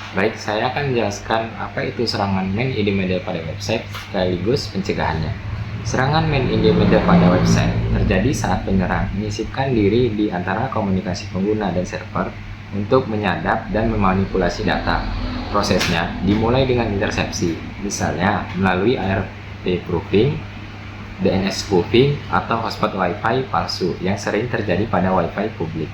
Baik, saya akan menjelaskan apa itu serangan main in the middle pada website sekaligus pencegahannya. Serangan main in the middle pada website terjadi saat penyerang menyisipkan diri di antara komunikasi pengguna dan server untuk menyadap dan memanipulasi data. Prosesnya dimulai dengan intersepsi, misalnya melalui ARP proofing, DNS spoofing, atau hotspot Wi-Fi palsu yang sering terjadi pada Wi-Fi publik.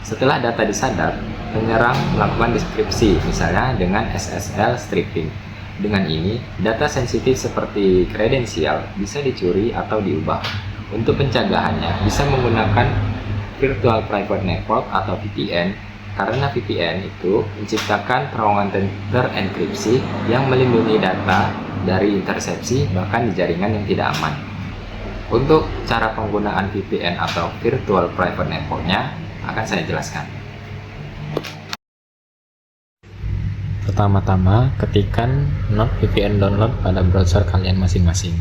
Setelah data disadap, penyerang melakukan deskripsi, misalnya dengan SSL stripping. Dengan ini, data sensitif seperti kredensial bisa dicuri atau diubah. Untuk pencegahannya, bisa menggunakan Virtual Private Network atau VPN, karena VPN itu menciptakan terowongan terenkripsi yang melindungi data dari intersepsi bahkan di jaringan yang tidak aman. Untuk cara penggunaan VPN atau Virtual Private Network-nya akan saya jelaskan. Pertama-tama, ketikkan NordVPN download pada browser kalian masing-masing.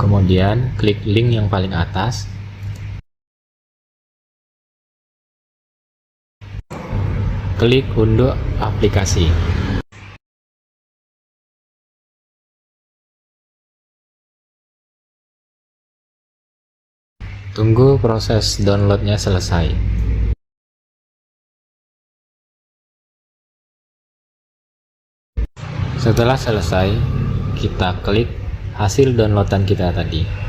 Kemudian, klik link yang paling atas. Klik unduh aplikasi. Tunggu proses downloadnya selesai. Setelah selesai, kita klik hasil downloadan kita tadi.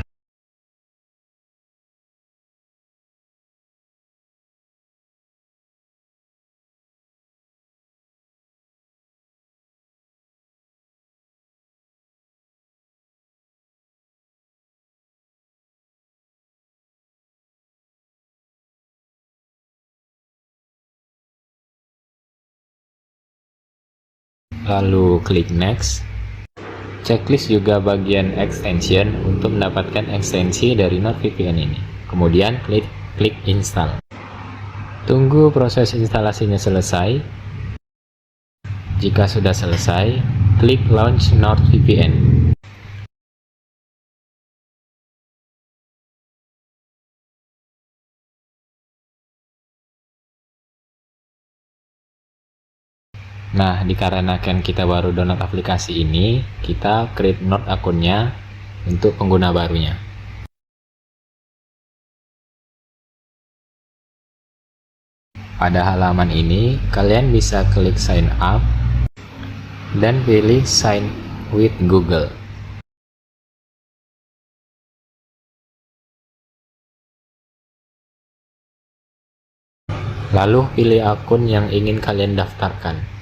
Lalu klik next. Checklist juga bagian extension untuk mendapatkan ekstensi dari NordVPN ini. Kemudian klik install. Tunggu proses instalasinya selesai. Jika sudah selesai, klik launch NordVPN. Nah, dikarenakan kita baru download aplikasi ini, kita create Nord akunnya untuk pengguna barunya. Pada halaman ini, kalian bisa klik sign up dan pilih sign with Google. Lalu pilih akun yang ingin kalian daftarkan.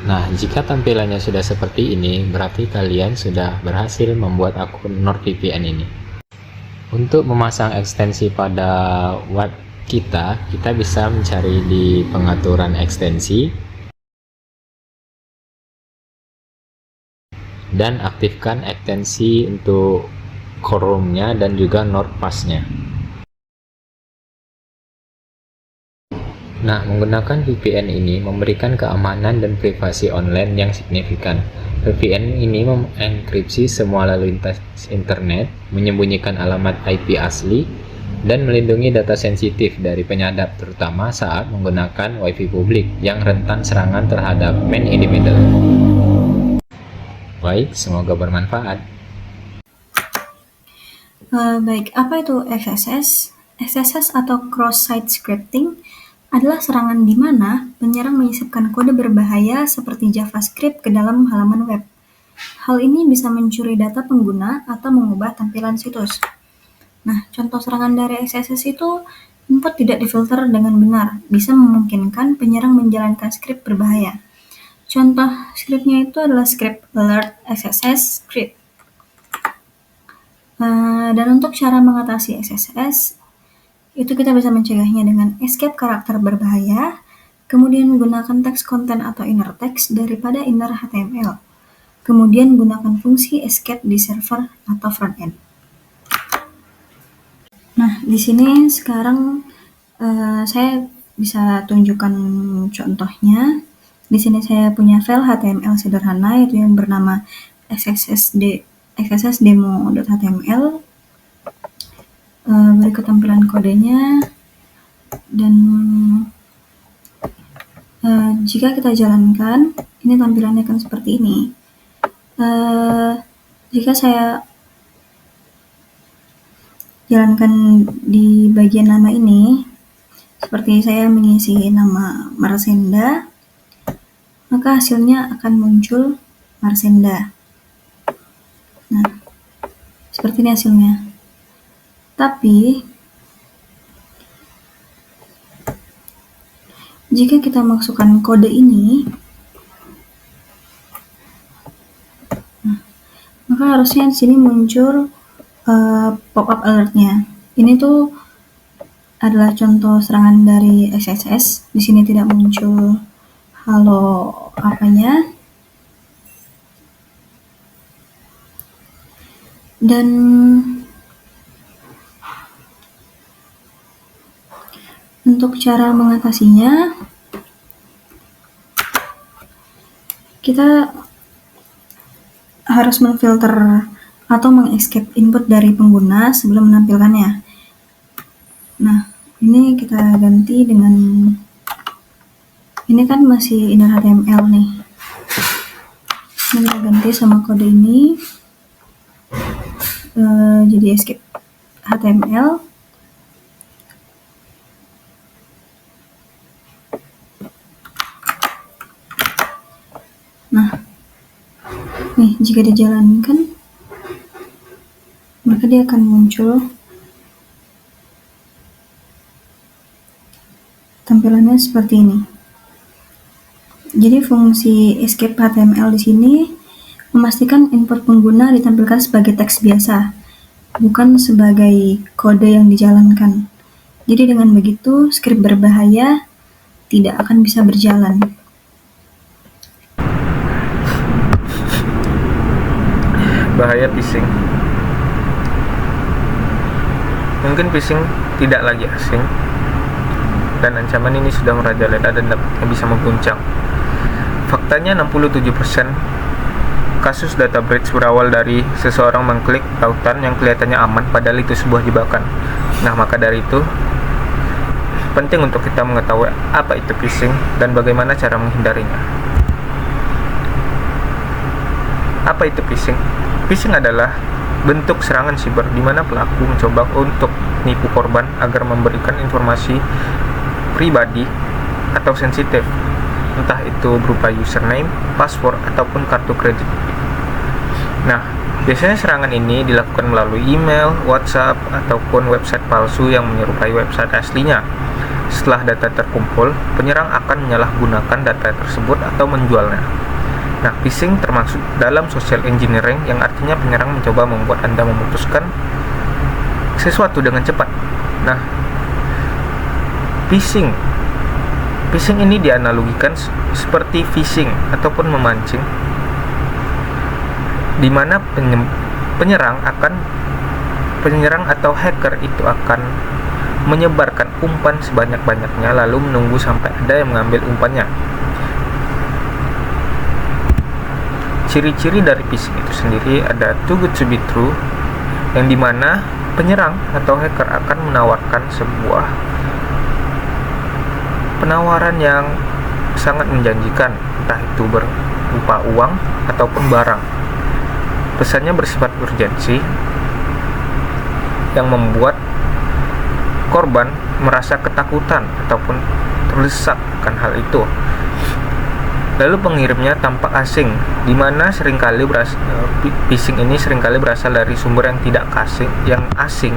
Nah, jika tampilannya sudah seperti ini, berarti kalian sudah berhasil membuat akun NordVPN ini. Untuk memasang ekstensi pada web kita bisa mencari di pengaturan ekstensi dan aktifkan ekstensi untuk Chrome-nya dan juga NordPass-nya. Nah, menggunakan VPN ini memberikan keamanan dan privasi online yang signifikan. VPN ini mengenkripsi semua lalu lintas internet, menyembunyikan alamat IP asli, dan melindungi data sensitif dari penyadap, terutama saat menggunakan Wi-Fi publik yang rentan serangan terhadap man in the middle. Baik, semoga bermanfaat. Baik, apa itu XSS? XSS atau cross-site scripting adalah serangan di mana penyerang menyisipkan kode berbahaya seperti JavaScript ke dalam halaman web. Hal ini bisa mencuri data pengguna atau mengubah tampilan situs. Nah, contoh serangan dari XSS itu input tidak difilter dengan benar, bisa memungkinkan penyerang menjalankan skrip berbahaya. Contoh skripnya itu adalah script alert XSS script. Dan untuk cara mengatasi XSS, itu kita bisa mencegahnya dengan escape karakter berbahaya, kemudian menggunakan teks konten atau inner text daripada inner HTML. Kemudian gunakan fungsi escape di server atau frontend. di sini sekarang saya bisa tunjukkan contohnya. Di sini saya punya file HTML sederhana yaitu yang bernama xssdemo.html. Berikut tampilan kodenya, dan jika kita jalankan, ini tampilannya akan seperti ini. Jika saya jalankan di bagian nama ini, seperti saya mengisi nama Marsenda, maka hasilnya akan muncul Marsenda. Nah, seperti ini hasilnya. Tapi jika kita masukkan kode ini, maka harusnya di sini muncul pop-up alertnya. Ini tuh adalah contoh serangan dari XSS. Di sini tidak muncul halo apanya. Dan untuk cara mengatasinya, kita harus memfilter atau mengescape input dari pengguna sebelum menampilkannya. Nah, ini kita ganti dengan, ini kan masih inner HTML nih. Ini kita ganti sama kode ini, jadi escape HTML. Nah, nih jika dijalankan, maka dia akan muncul tampilannya seperti ini. Jadi fungsi escape HTML di sini memastikan input pengguna ditampilkan sebagai teks biasa, bukan sebagai kode yang dijalankan. Jadi dengan begitu, skrip berbahaya tidak akan bisa berjalan. Bahaya phishing. Mungkin phishing tidak lagi asing, dan ancaman ini sudah merajalela dan dampaknya bisa mengguncang. Faktanya 67% kasus data breach berawal dari seseorang mengklik tautan yang kelihatannya aman padahal itu sebuah jebakan. Nah, maka dari itu penting untuk kita mengetahui apa itu phishing dan bagaimana cara menghindarinya. Apa itu phishing? Phishing adalah bentuk serangan siber di mana pelaku mencoba untuk menipu korban agar memberikan informasi pribadi atau sensitif, entah itu berupa username, password, ataupun kartu kredit. Nah, biasanya serangan ini dilakukan melalui email, WhatsApp, ataupun website palsu yang menyerupai website aslinya. Setelah data terkumpul, penyerang akan menyalahgunakan data tersebut atau menjualnya. Nah, phishing termasuk dalam social engineering, yang artinya penyerang mencoba membuat Anda memutuskan sesuatu dengan cepat. Nah, phishing ini dianalogikan seperti fishing ataupun memancing, di mana penyerang atau hacker itu akan menyebarkan umpan sebanyak-banyaknya lalu menunggu sampai ada yang mengambil umpannya. Ciri-ciri dari phishing itu sendiri ada too good to be true, yang dimana penyerang atau hacker akan menawarkan sebuah penawaran yang sangat menjanjikan, entah itu berupa uang ataupun barang. Pesannya bersifat urgensi yang membuat korban merasa ketakutan ataupun terdesak akan hal itu. Lalu pengirimnya tampak asing, di mana phishing ini seringkali berasal dari sumber yang asing,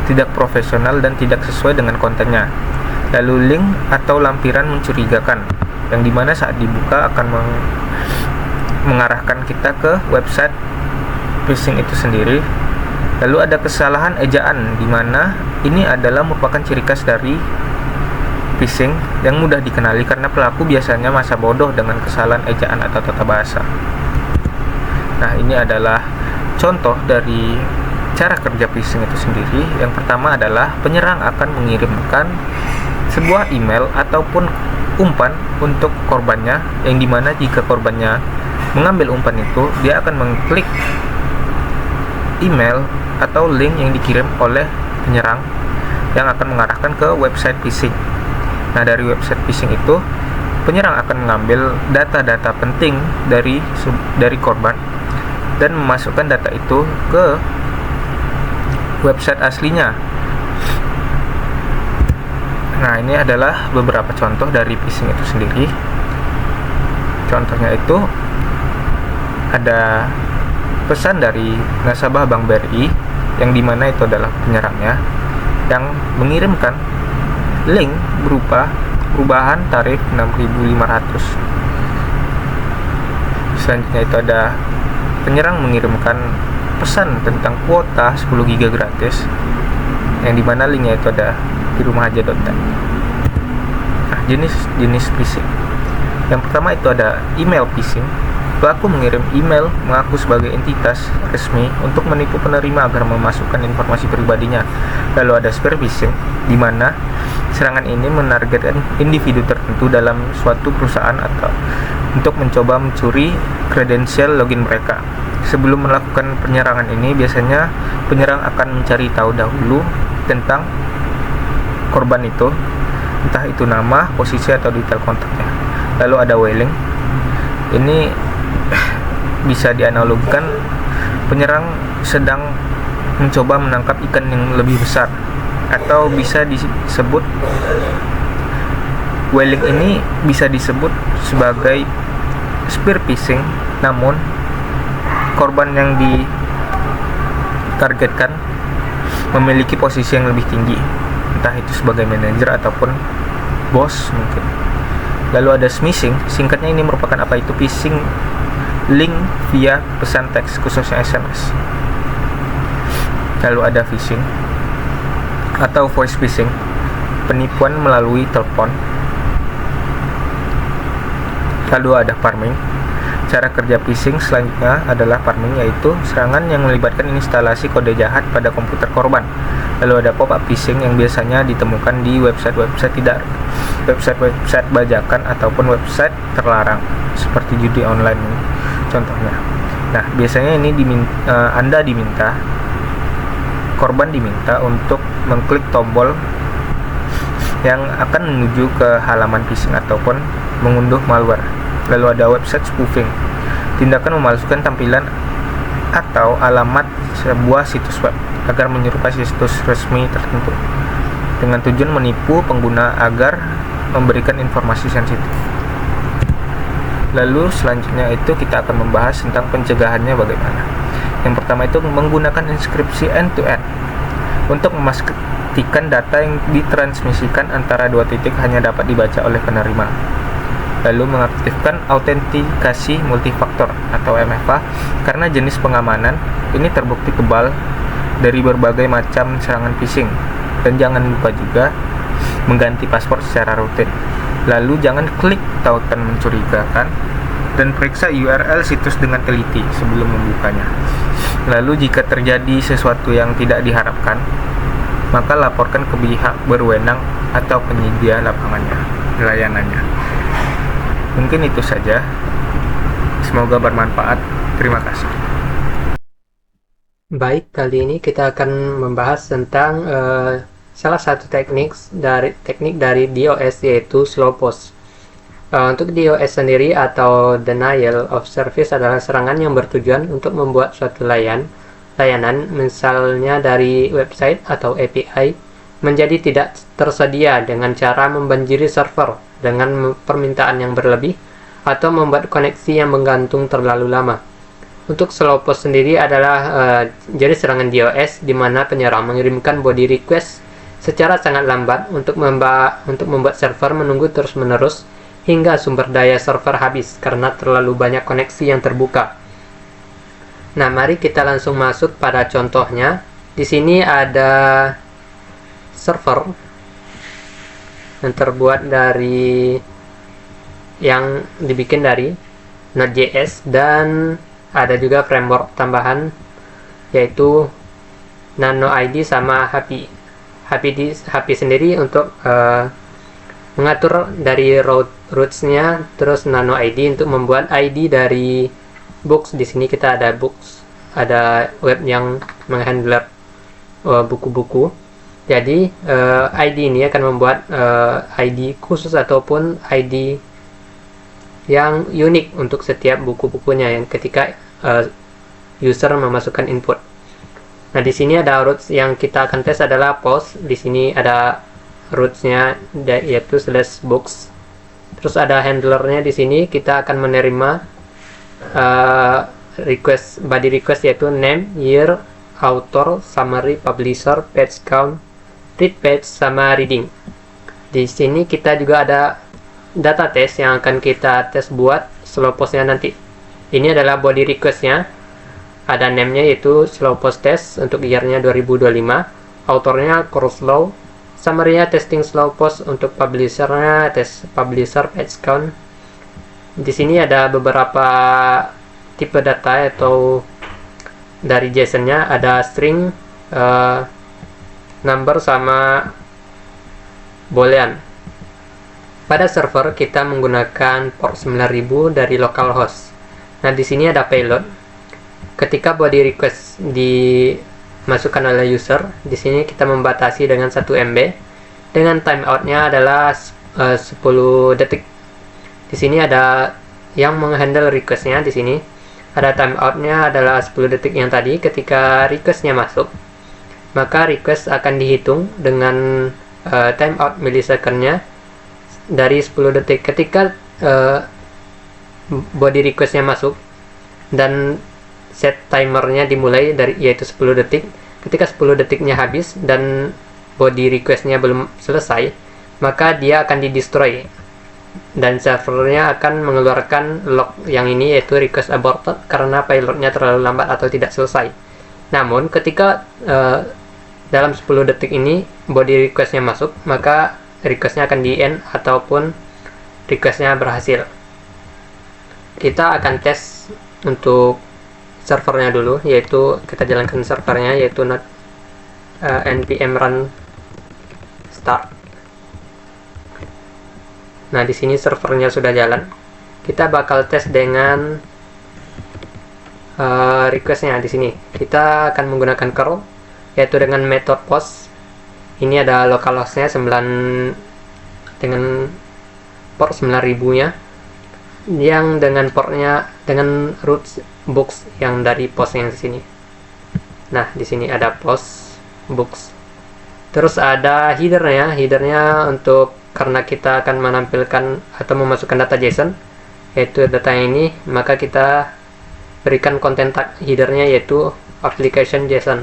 tidak profesional dan tidak sesuai dengan kontennya. Lalu link atau lampiran mencurigakan, yang dimana saat dibuka akan mengarahkan kita ke website phishing itu sendiri. Lalu ada kesalahan ejaan, di mana ini adalah merupakan ciri khas dari phishing yang mudah dikenali karena pelaku biasanya masa bodoh dengan kesalahan ejaan atau tata bahasa. Nah, ini adalah contoh dari cara kerja phishing itu sendiri, yang pertama adalah penyerang akan mengirimkan sebuah email ataupun umpan untuk korbannya, yang dimana jika korbannya mengambil umpan itu, dia akan mengklik email atau link yang dikirim oleh penyerang yang akan mengarahkan ke website phishing. Nah, dari website phishing itu penyerang akan mengambil data-data penting dari korban dan memasukkan data itu ke website aslinya. Nah, ini adalah beberapa contoh dari phishing itu sendiri. Contohnya itu ada pesan dari nasabah Bank BRI, yang dimana itu adalah penyerangnya, yang mengirimkan link berupa perubahan tarif 6.500. Selanjutnya itu ada penyerang mengirimkan pesan tentang kuota 10 GB gratis, yang dimana linknya itu ada di rumahaja.net. Nah, jenis phishing. Yang pertama itu ada email phishing. Pelaku mengirim email mengaku sebagai entitas resmi untuk menipu penerima agar memasukkan informasi pribadinya. Lalu ada spear phishing, di mana serangan ini menargetkan individu tertentu dalam suatu perusahaan atau untuk mencoba mencuri kredensial login mereka. Sebelum melakukan penyerangan ini, biasanya penyerang akan mencari tahu dahulu tentang korban itu, entah itu nama, posisi, atau detail kontaknya. Lalu ada whaling. Ini bisa dianalogikan penyerang sedang mencoba menangkap ikan yang lebih besar, atau bisa disebut whaling ini bisa disebut sebagai spear phishing, namun korban yang ditargetkan memiliki posisi yang lebih tinggi, entah itu sebagai manajer ataupun bos mungkin. Lalu ada smishing, singkatnya ini merupakan apa itu phishing link via pesan teks, khususnya SMS. Lalu ada phishing atau voice phishing, penipuan melalui telepon. Lalu ada farming. Cara kerja phishing selanjutnya adalah farming, yaitu serangan yang melibatkan instalasi kode jahat pada komputer korban. Lalu ada pop-up phishing yang biasanya ditemukan di website bajakan ataupun website terlarang seperti judi online contohnya. Nah, biasanya ini korban diminta untuk mengklik tombol yang akan menuju ke halaman phishing ataupun mengunduh malware. Lalu ada website spoofing, tindakan memalsukan tampilan atau alamat sebuah situs web agar menyerupai situs resmi tertentu dengan tujuan menipu pengguna agar memberikan informasi sensitif. Lalu selanjutnya itu kita akan membahas tentang pencegahannya bagaimana. Yang pertama itu menggunakan inskripsi end-to-end untuk memastikan data yang ditransmisikan antara dua titik hanya dapat dibaca oleh penerima. Lalu mengaktifkan autentikasi multifaktor atau MFA karena jenis pengamanan ini terbukti kebal dari berbagai macam serangan phishing. Dan jangan lupa juga mengganti password secara rutin. Lalu jangan klik tautan mencurigakan dan periksa URL situs dengan teliti sebelum membukanya. Lalu jika terjadi sesuatu yang tidak diharapkan, maka laporkan ke pihak berwenang atau penyedia layanannya. Mungkin itu saja. Semoga bermanfaat. Terima kasih. Baik, kali ini kita akan membahas tentang salah satu teknik dari DOS, yaitu slow post. Untuk DOS sendiri atau denial of service adalah serangan yang bertujuan untuk membuat suatu layanan, misalnya dari website atau API, menjadi tidak tersedia dengan cara membanjiri server dengan permintaan yang berlebih atau membuat koneksi yang menggantung terlalu lama. Untuk slow post sendiri adalah jadi serangan DOS di mana penyerang mengirimkan body request secara sangat lambat untuk membuat server menunggu terus-menerus hingga sumber daya server habis karena terlalu banyak koneksi yang terbuka. Nah, mari kita langsung masuk pada contohnya. Di sini ada server yang terbuat dari yang dibikin dari Node.js dan ada juga framework tambahan yaitu Nano ID sama HP sendiri untuk mengatur dari roots-nya, terus Nano ID untuk membuat ID dari books. Di sini kita ada books, ada web yang menghandle buku-buku. Jadi ID ini akan membuat ID khusus ataupun ID yang unik untuk setiap buku-bukunya yang ketika user memasukkan input. Nah, di sini ada roots yang kita akan tes adalah post. Di sini ada roots-nya yaitu /books. Terus ada handlernya di sini kita akan menerima body request yaitu name, year, author, summary, publisher, page count, read page sama reading. Di sini kita juga ada data test yang akan kita tes buat slow postnya nanti. Ini adalah body requestnya. Ada name-nya yaitu slow post test untuk year-nya 2025, autornya course slow, summary-nya testing slow post, untuk publisher-nya test publisher page count. Di sini ada beberapa tipe data atau dari JSON-nya ada string, number sama boolean. Pada server kita menggunakan port 9000 dari localhost. Nah, di sini ada payload. Ketika body request dimasukkan oleh user, di sini kita membatasi dengan 1 MB. Dengan timeout-nya adalah 10 detik. Di sini ada yang menghandle request-nya. Di sini ada timeout-nya adalah 10 detik yang tadi. Ketika request-nya masuk, maka request akan dihitung dengan timeout millisecond-nya dari 10 detik. Ketika body request-nya masuk dan set timernya dimulai dari yaitu 10 detik. Ketika 10 detiknya habis dan body requestnya belum selesai, maka dia akan di-destroy dan servernya akan mengeluarkan log yang ini yaitu request aborted karena payloadnya terlalu lambat atau tidak selesai. Namun ketika dalam 10 detik ini body requestnya masuk, maka requestnya akan di-end ataupun requestnya berhasil. Kita akan tes untuk servernya dulu, yaitu kita jalankan servernya yaitu npm run start. Nah, di sini servernya sudah jalan. Kita bakal tes dengan requestnya. Di sini kita akan menggunakan curl yaitu dengan method post. Ini ada localhost-nya 9 dengan port 9000-nya, yang dengan portnya dengan roots books yang dari post yang di sini. Nah, di sini ada post books. Terus ada headernya untuk karena kita akan menampilkan atau memasukkan data JSON yaitu data ini, maka kita berikan konten tag headernya yaitu application JSON.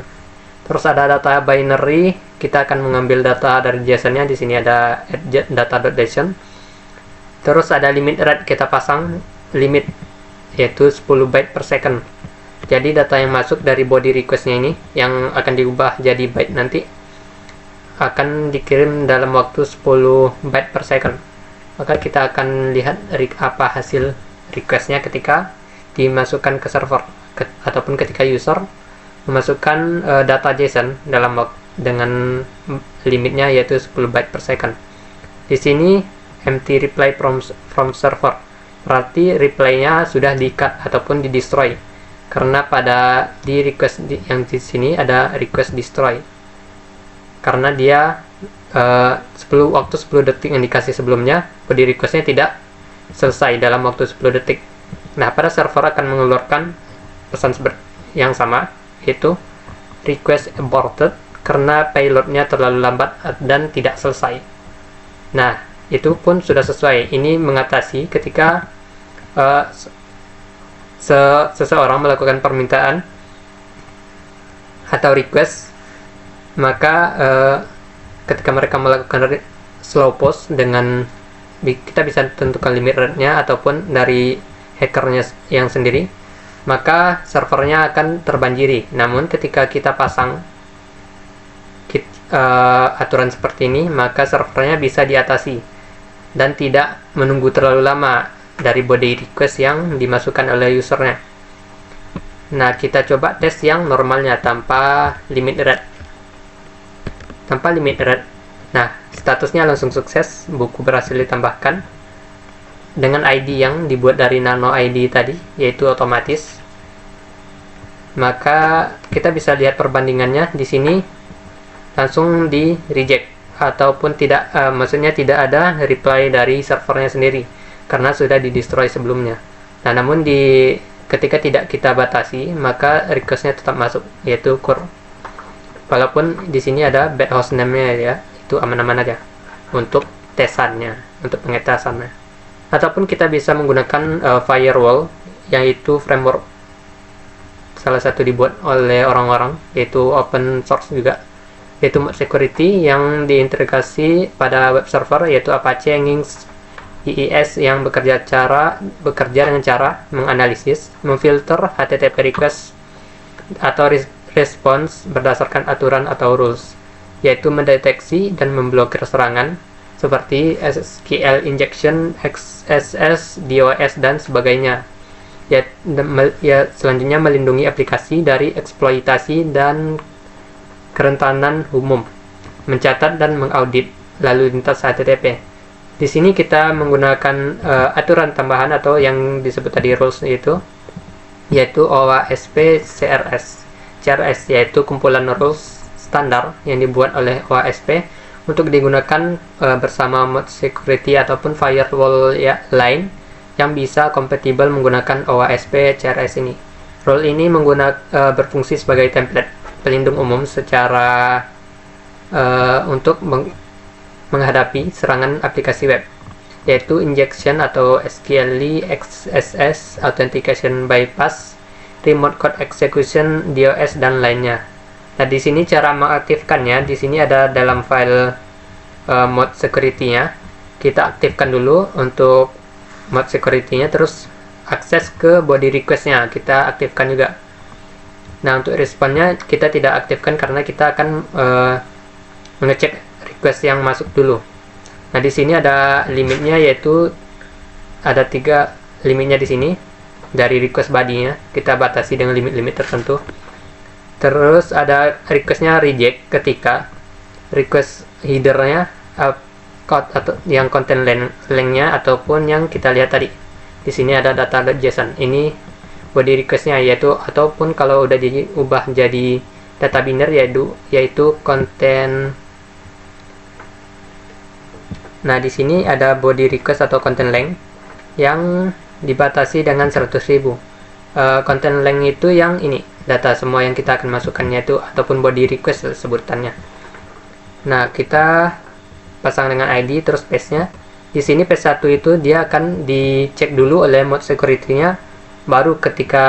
Terus ada data binary, kita akan mengambil data dari JSON-nya. Di sini ada data.json. Terus ada limit rate, kita pasang limit yaitu 10 byte per second. Jadi data yang masuk dari body request-nya ini yang akan diubah jadi byte nanti akan dikirim dalam waktu 10 byte per second. Maka kita akan lihat apa hasil request-nya ketika dimasukkan ke server ataupun ketika user memasukkan data JSON dalam dengan limitnya yaitu 10 byte per second. Di sini empty reply from server, berarti reply-nya sudah di-cut ataupun di-destroy karena pada di request yang di sini ada request destroy karena dia waktu 10 detik yang dikasih sebelumnya body request-nya tidak selesai dalam waktu 10 detik. Nah, pada server akan mengeluarkan pesan yang sama yaitu request aborted karena payload-nya terlalu lambat dan tidak selesai. Nah, itu pun sudah sesuai. Ini mengatasi ketika seseorang melakukan permintaan atau request, maka ketika mereka melakukan slow post dengan kita bisa tentukan limit rate-nya ataupun dari hackernya yang sendiri, maka servernya akan terbanjiri. Namun ketika kita pasang aturan seperti ini, maka servernya bisa diatasi dan tidak menunggu terlalu lama dari body request yang dimasukkan oleh usernya. Nah, kita coba tes yang normalnya tanpa limit rate. tanpa limit red. Nah, statusnya langsung sukses, buku berhasil ditambahkan dengan ID yang dibuat dari nano ID tadi, yaitu otomatis. Maka kita bisa lihat perbandingannya di sini, langsung di reject ataupun tidak, maksudnya tidak ada reply dari servernya sendiri karena sudah di destroy sebelumnya. Nah, namun ketika tidak kita batasi, maka requestnya tetap masuk, yaitu core. Walaupun di sini ada bad hostname-nya ya, itu aman-aman aja untuk tesannya, untuk pengetasannya. Ataupun kita bisa menggunakan firewall, yaitu framework salah satu dibuat oleh orang-orang, yaitu open source juga, yaitu Mod Security yang diintegrasi pada web server, yaitu Apache Nginx IIS yang bekerja dengan cara menganalisis, memfilter HTTP request atau response berdasarkan aturan atau rules, yaitu mendeteksi dan memblokir serangan seperti SQL injection, XSS, DOS, dan sebagainya. Selanjutnya melindungi aplikasi dari eksploitasi dan kerentanan umum, mencatat dan mengaudit lalu lintas HTTP. Di sini kita menggunakan aturan tambahan atau yang disebut tadi rules yaitu OASP CRS, yaitu kumpulan rules standar yang dibuat oleh OASP untuk digunakan bersama Mod Security ataupun firewall lain yang bisa kompatibel menggunakan OASP CRS ini. Rule ini berfungsi sebagai template pelindung umum untuk menghadapi serangan aplikasi web, yaitu injection atau SQLi, XSS, authentication bypass, remote code execution, DOS, dan lainnya. Nah, di sini cara mengaktifkannya, di sini ada dalam file mod security-nya. Kita aktifkan dulu untuk mod security-nya, terus akses ke body request-nya kita aktifkan juga. Nah, untuk responnya kita tidak aktifkan karena kita akan mengecek request yang masuk dulu. Nah, di sini ada limitnya, yaitu ada 3 limitnya di sini. Dari request body-nya kita batasi dengan limit-limit tertentu. Terus ada requestnya reject ketika request header-nya atau yang content length-nya ataupun yang kita lihat tadi. Di sini ada data.json. Ini body request-nya, ataupun kalau udah diubah jadi data binder, yaitu content. Nah, di sini ada body request atau content length yang dibatasi dengan 100.000. Content length itu yang ini, data semua yang kita akan masukkannya itu, ataupun body request sebutannya. Nah, kita pasang dengan ID terus paste-nya. Di sini paste 1 itu dia akan dicek dulu oleh mod security-nya, baru ketika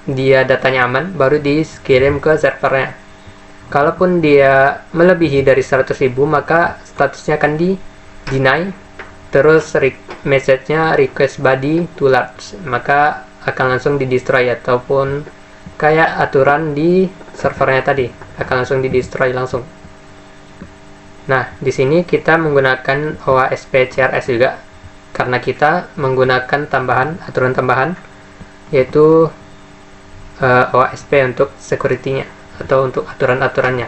dia datanya aman baru dikirim ke servernya. Kalaupun dia melebihi dari 100.000, maka statusnya akan di deny, terus message-nya request body too large, maka akan langsung di destroy, ataupun kayak aturan di servernya tadi akan langsung di destroy langsung. Nah, di sini kita menggunakan OASP CRS juga karena kita menggunakan aturan tambahan, yaitu OASP untuk security-nya atau untuk aturan-aturannya.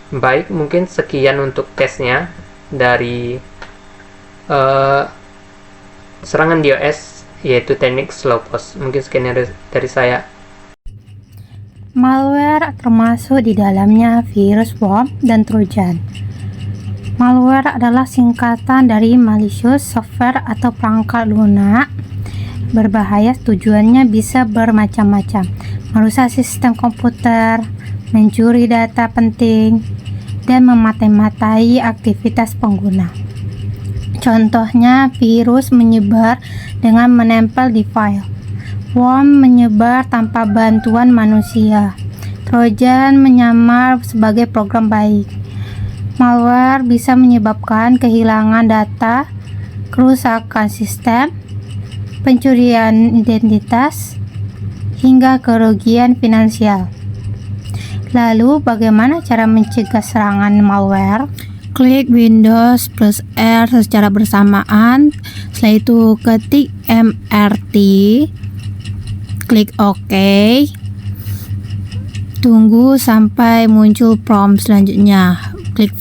Baik, mungkin sekian untuk tesnya dari serangan DOS, yaitu teknik slow post. Mungkin sekian dari saya. Malware termasuk di dalamnya virus, worm, dan trojan. Malware adalah singkatan dari malicious software atau perangkat lunak berbahaya. Tujuannya bisa bermacam-macam: merusak sistem komputer, mencuri data penting, dan memata-matai aktivitas pengguna. Contohnya, virus menyebar dengan menempel di file. Worm menyebar tanpa bantuan manusia. Trojan menyamar sebagai program baik. Malware bisa menyebabkan kehilangan data, kerusakan sistem, pencurian identitas, hingga kerugian finansial. Lalu, bagaimana cara mencegah serangan malware? Klik Windows plus R secara bersamaan. Setelah itu ketik MRT, klik OK. tunggu sampai muncul prompt selanjutnya. Klik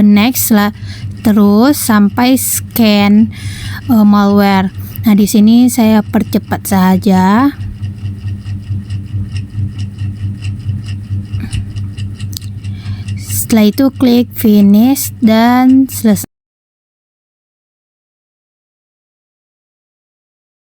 next lah, terus sampai scan malware. Nah, di sini saya percepat saja. Setelah itu klik finish dan selesai.